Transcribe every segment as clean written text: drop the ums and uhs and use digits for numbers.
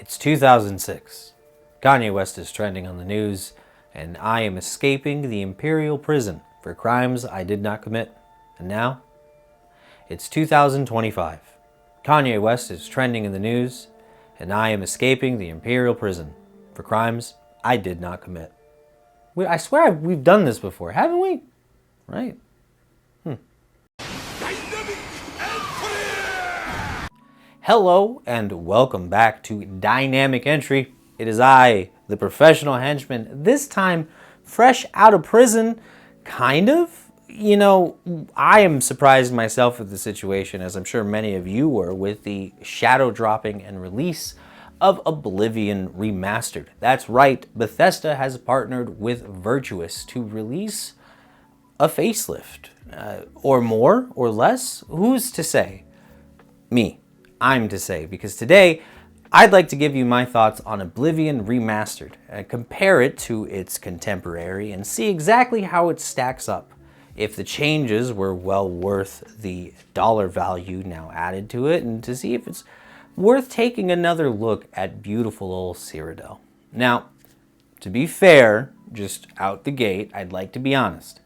It's 2006. Kanye West is trending on the news, and I am escaping the Imperial Prison for crimes I did not commit. And now, it's 2025. Kanye West is trending in the news, and I am escaping the Imperial Prison for crimes I did not commit. I swear we've done this before, haven't we? Right? Hello and welcome back to Dynamic Entry. It is I, the professional henchman, this time fresh out of prison, kind of. You know, I am surprised myself with the situation, as I'm sure many of you were, with the shadow dropping and release of Oblivion Remastered. That's right, Bethesda has partnered with Virtuous to release a facelift. Or more, or less, who's to say? Me. I'm to say, because today I'd like to give you my thoughts on Oblivion Remastered and compare it to its contemporary and see exactly how it stacks up, if the changes were well worth the dollar value now added to it, and to see if it's worth taking another look at beautiful old Cyrodiil. Now, to be fair, just out the gate, I'd like to be honest.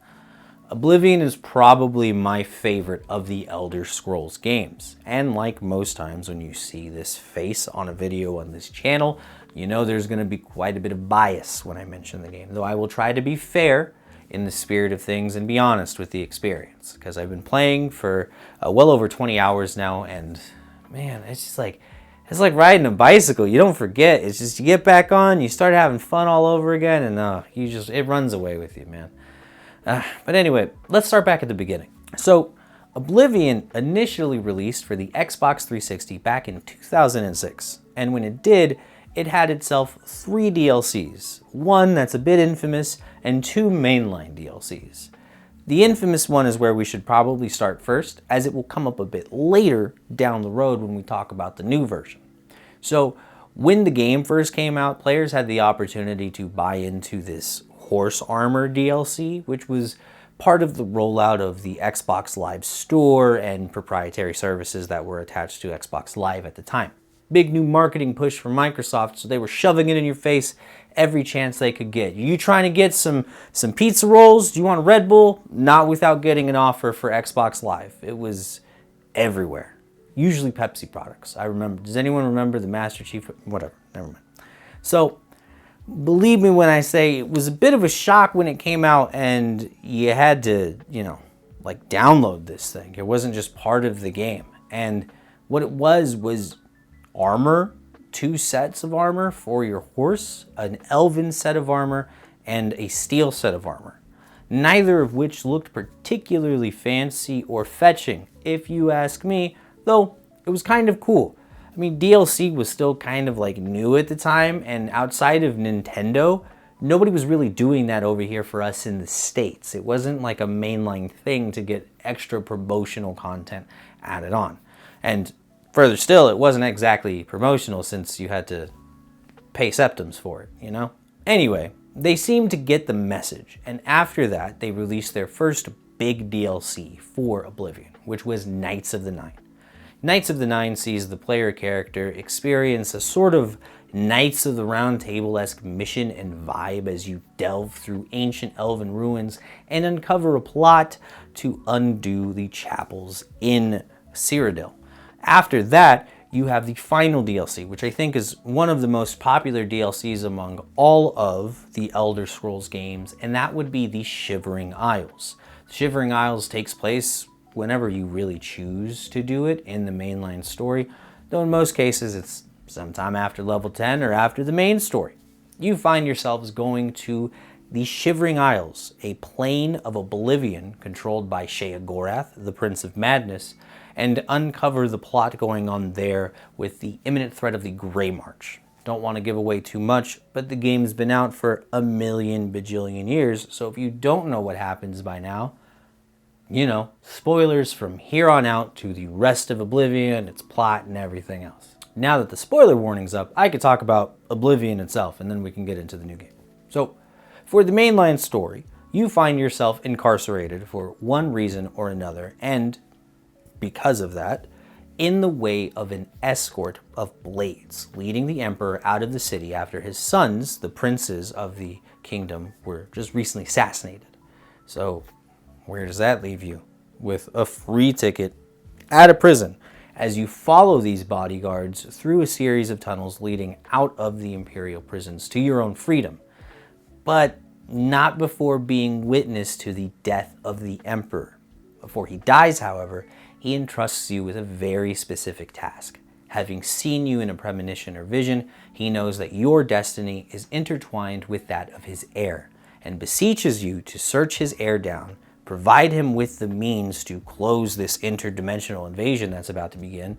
Oblivion is probably my favorite of the Elder Scrolls games, and like most times when you see this face on a video on this channel, you know there's going to be quite a bit of bias when I mention the game, though I will try to be fair in the spirit of things and be honest with the experience, because I've been playing for well over 20 hours now, and man, it's like riding a bicycle. You don't forget. It's just you get back on, you start having fun all over again, and it runs away with you, man. But anyway, let's start back at the beginning. So, Oblivion initially released for the Xbox 360 back in 2006, and when it did, it had itself 3 DLCs, one that's a bit infamous, and 2 mainline DLCs. The infamous one is where we should probably start first, as it will come up a bit later down the road when we talk about the new version. So, when the game first came out, players had the opportunity to buy into this horse armor DLC, which was part of the rollout of the Xbox Live Store and proprietary services that were attached to Xbox Live at the time. Big new marketing push from Microsoft, so they were shoving it in your face every chance they could get. You trying to get some pizza rolls? Do you want a Red Bull? Not without getting an offer for Xbox Live. It was everywhere. Usually Pepsi products. I remember. Does anyone remember the Master Chief? Whatever. Never mind. So, believe me when I say it was a bit of a shock when it came out and you had to, download this thing. It wasn't just part of the game. And what it was armor, 2 sets of armor for your horse, an elven set of armor, and a steel set of armor. Neither of which looked particularly fancy or fetching, if you ask me, though it was kind of cool. I mean, DLC was still kind of new at the time, and outside of Nintendo, nobody was really doing that over here for us in the States. It wasn't like a mainline thing to get extra promotional content added on. And further still, it wasn't exactly promotional since you had to pay septims for it, you know? Anyway, they seemed to get the message, and after that, they released their first big DLC for Oblivion, which was Knights of the Nine. Knights of the Nine sees the player character experience a sort of Knights of the Round Table-esque mission and vibe as you delve through ancient elven ruins and uncover a plot to undo the chapels in Cyrodiil. After that, you have the final DLC, which I think is one of the most popular DLCs among all of the Elder Scrolls games, and that would be the Shivering Isles. Shivering Isles takes place whenever you really choose to do it in the mainline story, though in most cases it's sometime after level 10 or after the main story. You find yourselves going to the Shivering Isles, a plane of Oblivion controlled by Sheogorath, the Prince of Madness, and uncover the plot going on there with the imminent threat of the Grey March. Don't want to give away too much, but the game's been out for a million bajillion years, so if you don't know what happens by now, spoilers from here on out to the rest of Oblivion, its plot, and everything else. Now that the spoiler warning's up, I could talk about Oblivion itself, and then we can get into the new game. So, for the mainline story, you find yourself incarcerated for one reason or another, and because of that, in the way of an escort of blades, leading the emperor out of the city after his sons, the princes of the kingdom, were just recently assassinated. So where does that leave you? With a free ticket out of prison as you follow these bodyguards through a series of tunnels leading out of the imperial prisons to your own freedom. But not before being witness to the death of the emperor. Before he dies, however, he entrusts you with a very specific task. Having seen you in a premonition or vision, he knows that your destiny is intertwined with that of his heir, and beseeches you to search his heir down, provide him with the means to close this interdimensional invasion that's about to begin,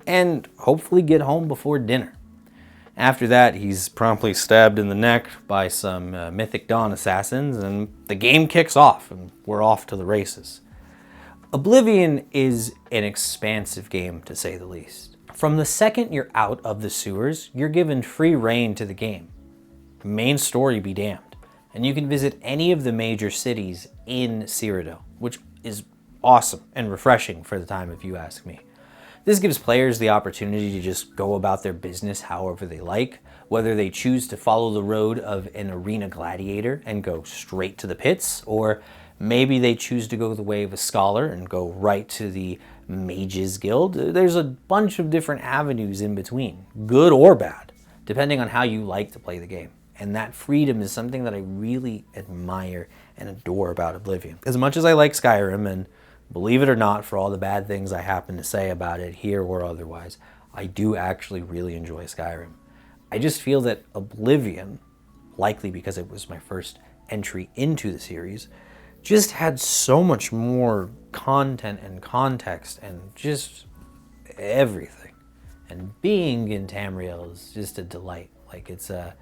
and hopefully get home before dinner. After that, he's promptly stabbed in the neck by some Mythic Dawn assassins, and the game kicks off, and we're off to the races. Oblivion is an expansive game, to say the least. From the second you're out of the sewers, you're given free reign to the game. The main story be damned, and you can visit any of the major cities in Cyrodiil, which is awesome and refreshing for the time, if you ask me. This gives players the opportunity to just go about their business however they like, whether they choose to follow the road of an arena gladiator and go straight to the pits, or maybe they choose to go the way of a scholar and go right to the Mages Guild. There's a bunch of different avenues in between, good or bad, depending on how you like to play the game. And that freedom is something that I really admire and adore about Oblivion. As much as I like Skyrim, and believe it or not, for all the bad things I happen to say about it here or otherwise, I do actually really enjoy Skyrim. I just feel that Oblivion, likely because it was my first entry into the series, just had so much more content and context and just everything. And being in Tamriel is just a delight. Like, it's a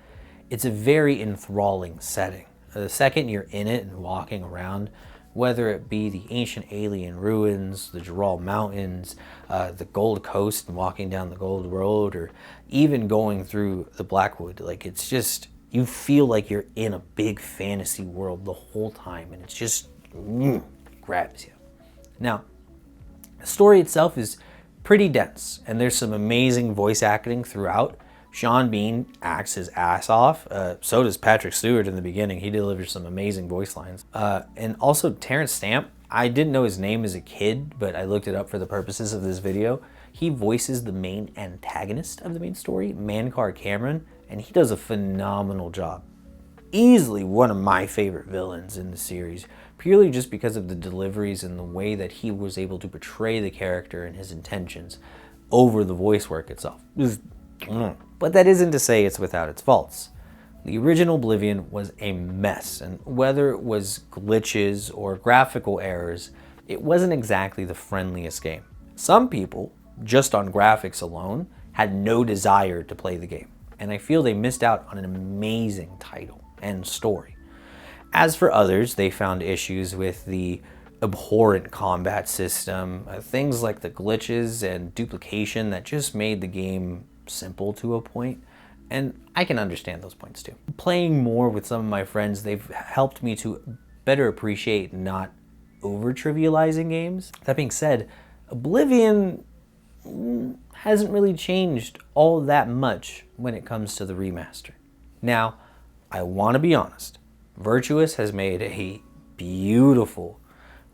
very enthralling setting. The second you're in it and walking around, whether it be the ancient alien ruins, the Jural Mountains, the Gold Coast and walking down the Gold Road, or even going through the Blackwood, like, it's just, you feel like you're in a big fantasy world the whole time, and it's just grabs you. Now, the story itself is pretty dense, and there's some amazing voice acting throughout. Sean Bean acts his ass off. So does Patrick Stewart in the beginning. He delivers some amazing voice lines. And also Terrence Stamp. I didn't know his name as a kid, but I looked it up for the purposes of this video. He voices the main antagonist of the main story, Mankar Cameron, and he does a phenomenal job. Easily one of my favorite villains in the series, purely just because of the deliveries and the way that he was able to portray the character and his intentions over the voice work itself. But that isn't to say it's without its faults. The original Oblivion was a mess, and whether it was glitches or graphical errors, it wasn't exactly the friendliest game. Some people, just on graphics alone, had no desire to play the game, and I feel they missed out on an amazing title and story. As for others, they found issues with the abhorrent combat system, things like the glitches and duplication that just made the game simple to a point, and I can understand those points too. Playing more with some of my friends, they've helped me to better appreciate not over-trivializing games. That being said, Oblivion hasn't really changed all that much when it comes to the remaster. Now, I want to be honest, Virtuous has made a beautiful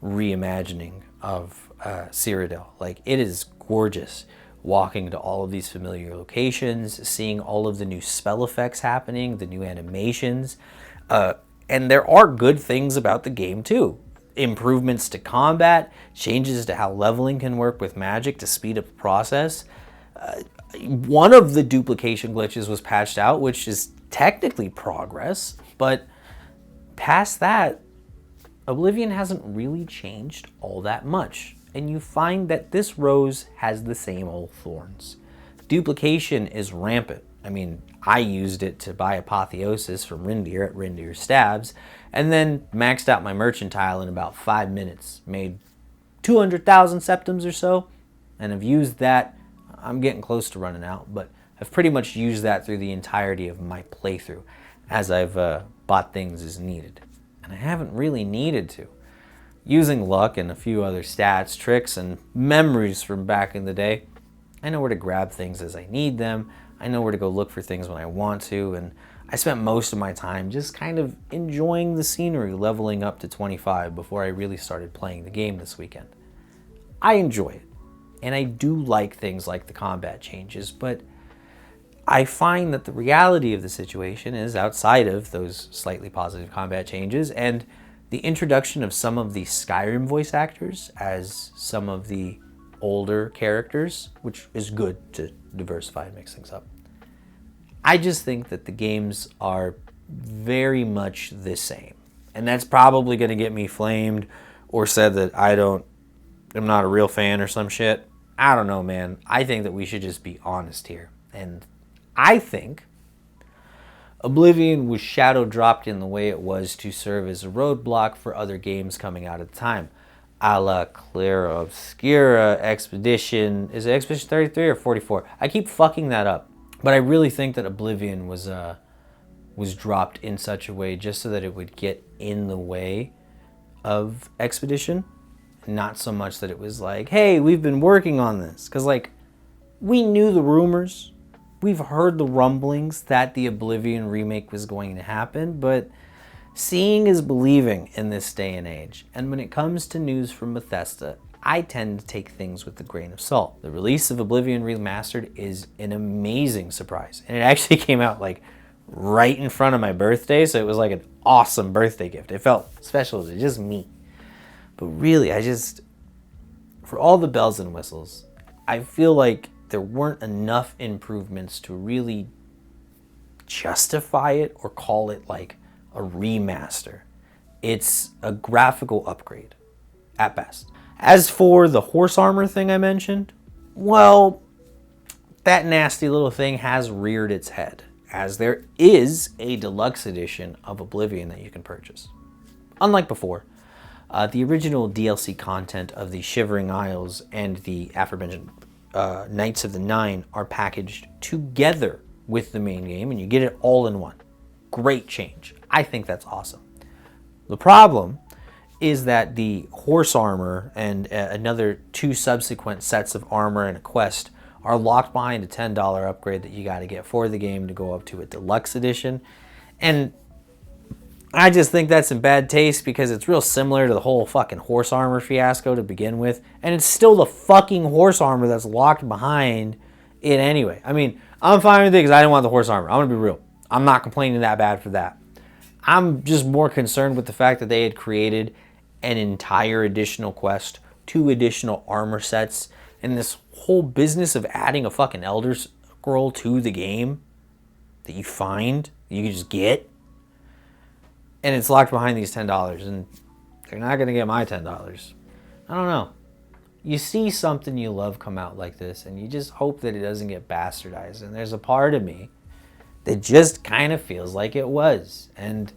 reimagining of Cyrodiil. Like, it is gorgeous. Walking to all of these familiar locations, seeing all of the new spell effects happening, the new animations. And there are good things about the game too. Improvements to combat, changes to how leveling can work with magic to speed up the process. One of the duplication glitches was patched out, which is technically progress, but past that, Oblivion hasn't really changed all that much. And you find that this rose has the same old thorns. Duplication is rampant. I mean, I used it to buy Apotheosis from Rindir at Rindir Stabs, and then maxed out my merchantile in about 5 minutes. Made 200,000 septims or so, and I've used that. I'm getting close to running out, but I've pretty much used that through the entirety of my playthrough, as I've bought things as needed. And I haven't really needed to. Using luck and a few other stats, tricks, and memories from back in the day, I know where to grab things as I need them. I know where to go look for things when I want to, and I spent most of my time just kind of enjoying the scenery, leveling up to 25 before I really started playing the game this weekend. I enjoy it, and I do like things like the combat changes, but I find that the reality of the situation is outside of those slightly positive combat changes and the introduction of some of the Skyrim voice actors as some of the older characters, which is good to diversify and mix things up. I just think that the games are very much the same. And that's probably going to get me flamed or said that I'm not a real fan or some shit. I don't know, man. I think that we should just be honest here. And I think Oblivion was shadow dropped in the way it was to serve as a roadblock for other games coming out at the time. A la Clara Obscura, Expedition. Is it Expedition 33 or 44? I keep fucking that up. But I really think that Oblivion was dropped in such a way just so that it would get in the way of Expedition. Not so much that it was like, hey, we've been working on this. Because, like, we knew the rumors. We've heard the rumblings that the Oblivion remake was going to happen. But seeing is believing in this day and age. And when it comes to news from Bethesda, I tend to take things with a grain of salt. The release of Oblivion Remastered is an amazing surprise. And it actually came out like right in front of my birthday, so it was like an awesome birthday gift. It felt special to just me. But really, for all the bells and whistles, I feel like there weren't enough improvements to really justify it or call it like a remaster. It's a graphical upgrade at best. As for the horse armor thing I mentioned, well, that nasty little thing has reared its head, as there is a deluxe edition of Oblivion that you can purchase. Unlike before, the original DLC content of the Shivering Isles and the aforementioned Knights of the Nine are packaged together with the main game, and you get it all in one. Great change. I think that's awesome. The problem is that the horse armor and another 2 subsequent sets of armor and a quest are locked behind a $10 upgrade that you got to get for the game to go up to a deluxe edition. And I just think that's in bad taste because it's real similar to the whole fucking horse armor fiasco to begin with. And it's still the fucking horse armor that's locked behind it anyway. I mean, I'm fine with it because I didn't want the horse armor. I'm going to be real. I'm not complaining that bad for that. I'm just more concerned with the fact that they had created an entire additional quest, 2 additional armor sets, and this whole business of adding a fucking Elder Scroll to the game that you find, you can just get, and it's locked behind these $10, and they're not going to get my $10. I don't know. You see something you love come out like this, and you just hope that it doesn't get bastardized, and there's a part of me that just kind of feels like it was, and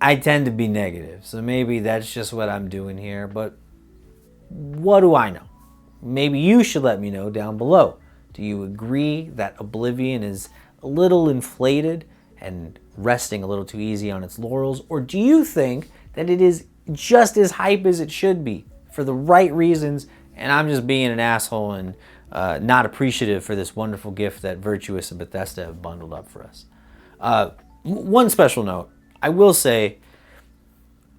I tend to be negative, so maybe that's just what I'm doing here, but what do I know? Maybe you should let me know down below. Do you agree that Oblivion is a little inflated and resting a little too easy on its laurels, or do you think that it is just as hype as it should be for the right reasons, and I'm just being an asshole and not appreciative for this wonderful gift that Virtuous and Bethesda have bundled up for us? One special note. I will say,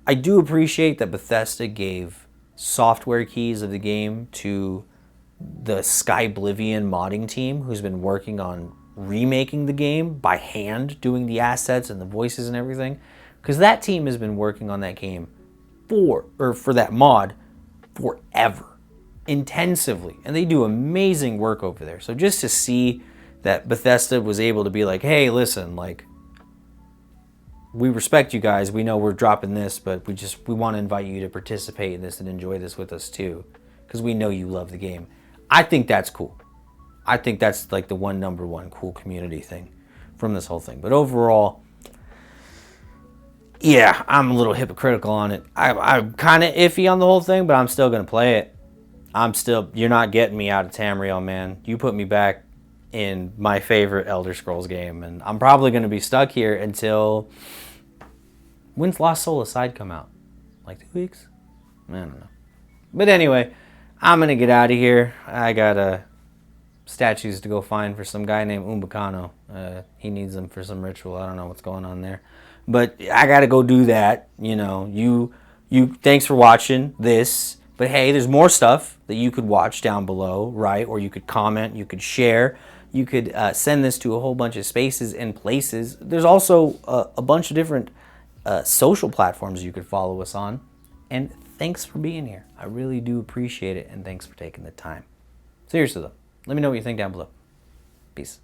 I do appreciate that Bethesda gave software keys of the game to the Skyblivion modding team, who's been working on remaking the game by hand, doing the assets and the voices and everything. Because that team has been working on that game for that mod forever, intensively. And they do amazing work over there. So just to see that Bethesda was able to be like, hey, listen, like, we respect you guys. We know we're dropping this, but we want to invite you to participate in this and enjoy this with us too, because we know you love the game. I think that's cool. I think that's like the number one cool community thing from this whole thing. But overall, yeah, I'm a little hypocritical on it. I'm kind of iffy on the whole thing, but I'm still going to play it. You're not getting me out of Tamriel, man. You put me back in my favorite Elder Scrolls game, and I'm probably going to be stuck here until... When's Lost Soul Aside come out? Like 2 weeks? I don't know. But anyway, I'm going to get out of here. I got statues to go find for some guy named Umbacano. He needs them for some ritual. I don't know what's going on there. But I got to go do that. You know, thanks for watching this. But hey, there's more stuff that you could watch down below, right? Or you could comment, you could share. You could send this to a whole bunch of spaces and places. There's also a bunch of different social platforms you could follow us on. And thanks for being here. I really do appreciate it, and thanks for taking the time. Seriously though, let me know what you think down below. Peace.